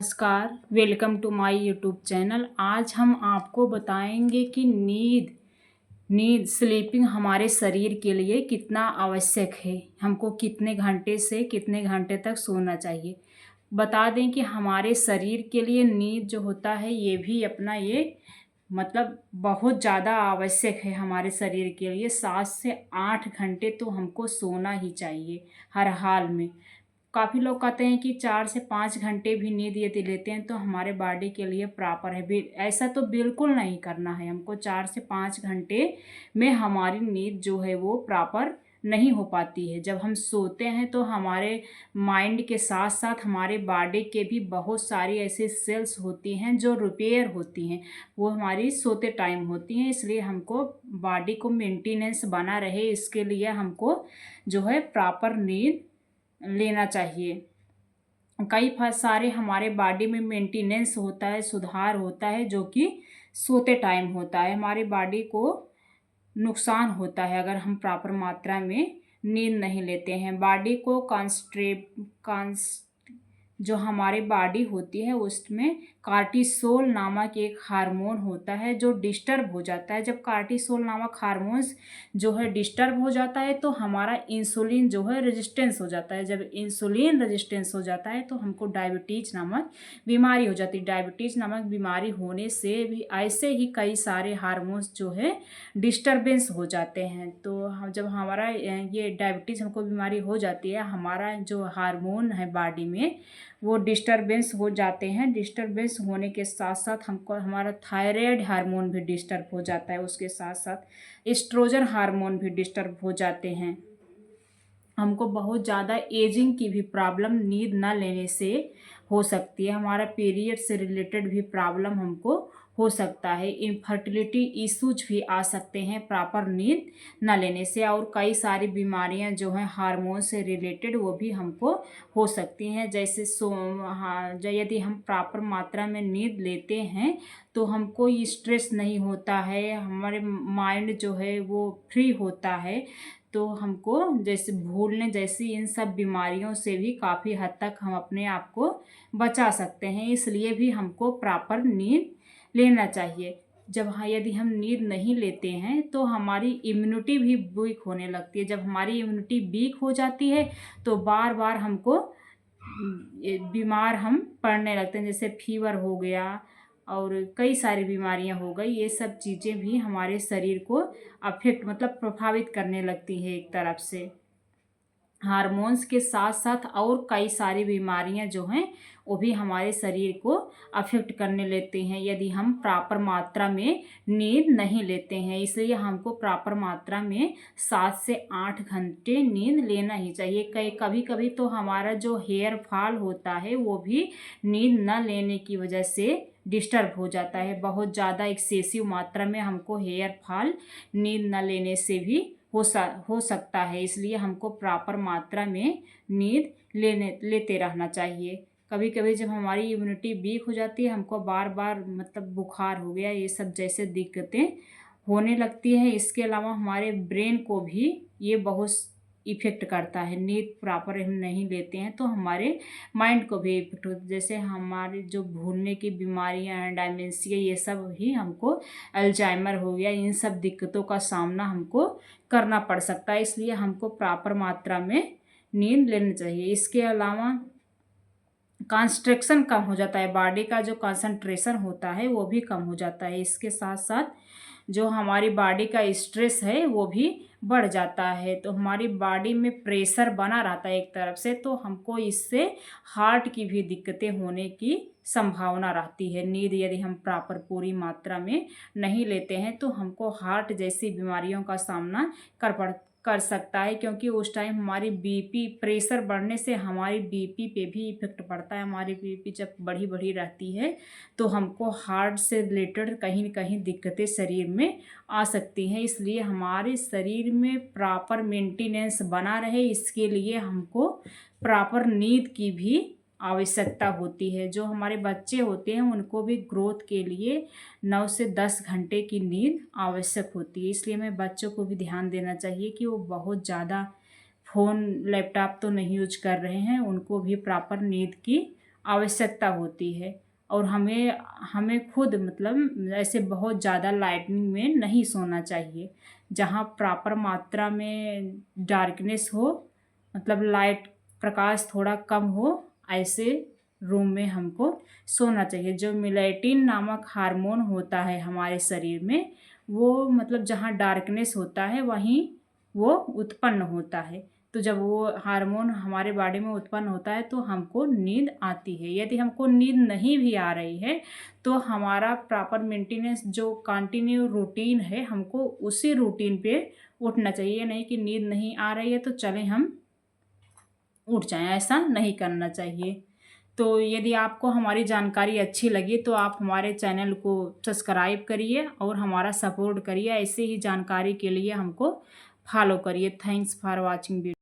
नमस्कार, welcome to my YouTube channel. आज हम आपको बताएंगे कि नींद नींद स्लीपिंग हमारे शरीर के लिए कितना आवश्यक है। हमको कितने घंटे से कितने घंटे तक सोना चाहिए। बता दें कि हमारे शरीर के लिए नींद जो होता है ये भी अपना ये मतलब बहुत ज़्यादा आवश्यक है। हमारे शरीर के लिए 7 से 8 घंटे तो हमको सोना ही चाहिए हर हाल में। काफ़ी लोग कहते हैं कि 4 से 5 घंटे भी नींद यदि लेते हैं तो हमारे बॉडी के लिए प्रॉपर है। ऐसा तो बिल्कुल नहीं करना है। हमको 4 से 5 घंटे में हमारी नींद जो है वो प्रॉपर नहीं हो पाती है। जब हम सोते हैं तो हमारे माइंड के साथ साथ हमारे बॉडी के भी बहुत सारी ऐसे सेल्स होती हैं जो रिपेयर होती हैं, वो हमारी सोते टाइम होती हैं। इसलिए हमको बॉडी को मेंटेनेंस बना रहे, इसके लिए हमको जो है प्रॉपर नींद लेना चाहिए। कई सारे हमारे बॉडी में मेंटेनेंस होता है, सुधार होता है, जो कि सोते टाइम होता है। हमारे बॉडी को नुकसान होता है अगर हम प्रॉपर मात्रा में नींद नहीं लेते हैं। बॉडी को जो हमारी बॉडी होती है उसमें कार्टिसोल नामक एक हार्मोन होता है जो डिस्टर्ब हो जाता है। जब कार्टिसोल नामक हार्मोन्स जो है डिस्टर्ब हो जाता है तो हमारा इंसुलिन जो है रेजिस्टेंस हो जाता है। जब इंसुलिन रेजिस्टेंस हो जाता है तो हमको डायबिटीज नामक बीमारी हो जाती है। डायबिटीज नामक बीमारी होने से भी ऐसे ही कई सारे हार्मोन्स जो है डिस्टर्बेंस हो जाते हैं। तो हम जब हमारा ये डायबिटीज़ हमको बीमारी हो जाती है, हमारा जो हार्मोन है बॉडी में वो डिस्टर्बेंस हो जाते हैं। डिस्टर्बेंस होने के साथ साथ हमको हमारा थायराइड हार्मोन भी डिस्टर्ब हो जाता है। उसके साथ साथ एस्ट्रोजन हार्मोन भी डिस्टर्ब हो जाते हैं। हमको बहुत ज़्यादा एजिंग की भी प्रॉब्लम नींद ना लेने से हो सकती है। हमारा पीरियड से रिलेटेड भी प्रॉब्लम हमको हो सकता है। इनफर्टिलिटी इश्यूज भी आ सकते हैं प्रॉपर नींद ना लेने से, और कई सारी बीमारियां जो हैं हार्मोन से रिलेटेड वो भी हमको हो सकती हैं। जैसे यदि हम प्रॉपर मात्रा में नींद लेते हैं तो हमको स्ट्रेस नहीं होता है, हमारे माइंड जो है वो फ्री होता है। तो हमको जैसे भूलने जैसी इन सब बीमारियों से भी काफ़ी हद तक हम अपने आप को बचा सकते हैं। इसलिए भी हमको प्रॉपर नींद लेना चाहिए। यदि हम नींद नहीं लेते हैं तो हमारी इम्यूनिटी भी वीक होने लगती है। जब हमारी इम्यूनिटी वीक हो जाती है तो बार बार हमको बीमार हम पड़ने लगते हैं, जैसे फीवर हो गया और कई सारी बीमारियां हो गई। ये सब चीज़ें भी हमारे शरीर को अफेक्ट प्रभावित करने लगती है। एक तरफ से हार्मोन्स के साथ साथ और कई सारी बीमारियां जो हैं वो भी हमारे शरीर को अफेक्ट करने लेते हैं यदि हम प्रॉपर मात्रा में नींद नहीं लेते हैं। इसलिए हमको प्रॉपर मात्रा में 7 से 8 घंटे नींद लेना ही चाहिए। कभी कभी तो हमारा जो हेयर फॉल होता है वो भी नींद न लेने की वजह से डिस्टर्ब हो जाता है। बहुत ज़्यादा एक्सेसिव मात्रा में हमको हेयर फॉल नींद न लेने से भी हो सकता है। इसलिए हमको प्रॉपर मात्रा में नींद लेते रहना चाहिए। कभी कभी जब हमारी इम्यूनिटी वीक हो जाती है, हमको बार बार बुखार हो गया, ये सब जैसे दिक्कतें होने लगती है। इसके अलावा हमारे ब्रेन को भी ये बहुत इफ़ेक्ट करता है। नींद प्रॉपर हम नहीं लेते हैं तो हमारे माइंड को भी इफेक्ट होता है। जैसे हमारे जो भूलने की बीमारियां हैं, डायमेंशिया, ये सब ही हमको अल्जाइमर हो गया, इन सब दिक्कतों का सामना हमको करना पड़ सकता है। इसलिए हमको प्रॉपर मात्रा में नींद लेनी चाहिए। इसके अलावा कंस्ट्रक्शन कम हो जाता है, बॉडी का जो कंसंट्रेशन होता है वो भी कम हो जाता है। इसके साथ साथ जो हमारी बॉडी का स्ट्रेस है वो भी बढ़ जाता है। तो हमारी बॉडी में प्रेशर बना रहता है एक तरफ से, तो हमको इससे हार्ट की भी दिक्कतें होने की संभावना रहती है। नींद यदि हम प्रॉपर पूरी मात्रा में नहीं लेते हैं तो हमको हार्ट जैसी बीमारियों का सामना कर सकता है, क्योंकि उस टाइम हमारी बीपी प्रेशर बढ़ने से हमारी बीपी पे भी इफेक्ट पड़ता है। हमारी बीपी जब बढ़ी बढ़ी रहती है तो हमको हार्ट से रिलेटेड कहीं न कहीं दिक्कतें शरीर में आ सकती हैं। इसलिए हमारे शरीर में प्रॉपर मेंटेनेंस बना रहे, इसके लिए हमको प्रॉपर नींद की भी आवश्यकता होती है। जो हमारे बच्चे होते हैं उनको भी ग्रोथ के लिए 9 से 10 घंटे की नींद आवश्यक होती है। इसलिए हमें बच्चों को भी ध्यान देना चाहिए कि वो बहुत ज़्यादा फ़ोन लैपटॉप तो नहीं यूज कर रहे हैं, उनको भी प्रॉपर नींद की आवश्यकता होती है। और हमें हमें खुद मतलब ऐसे बहुत ज़्यादा लाइटनिंग में नहीं सोना चाहिए। जहाँ प्रॉपर मात्रा में डार्कनेस हो, मतलब लाइट प्रकाश थोड़ा कम हो, ऐसे रूम में हमको सोना चाहिए। जो मेलेटिन नामक हार्मोन होता है हमारे शरीर में, वो मतलब जहाँ डार्कनेस होता है वहीं वो उत्पन्न होता है। तो जब वो हार्मोन हमारे बॉडी में उत्पन्न होता है तो हमको नींद आती है। यदि हमको नींद नहीं भी आ रही है तो हमारा प्रॉपर मेंटेनेंस जो कंटिन्यू रूटीन है, हमको उसी रूटीन पे उठना चाहिए। ये नहीं कि नींद नहीं आ रही है तो चलें हम उठ जाएं, ऐसा नहीं करना चाहिए। तो यदि आपको हमारी जानकारी अच्छी लगी तो आप हमारे चैनल को सब्सक्राइब करिए और हमारा सपोर्ट करिए। ऐसे ही जानकारी के लिए हमको फॉलो करिए। Thanks for watching video.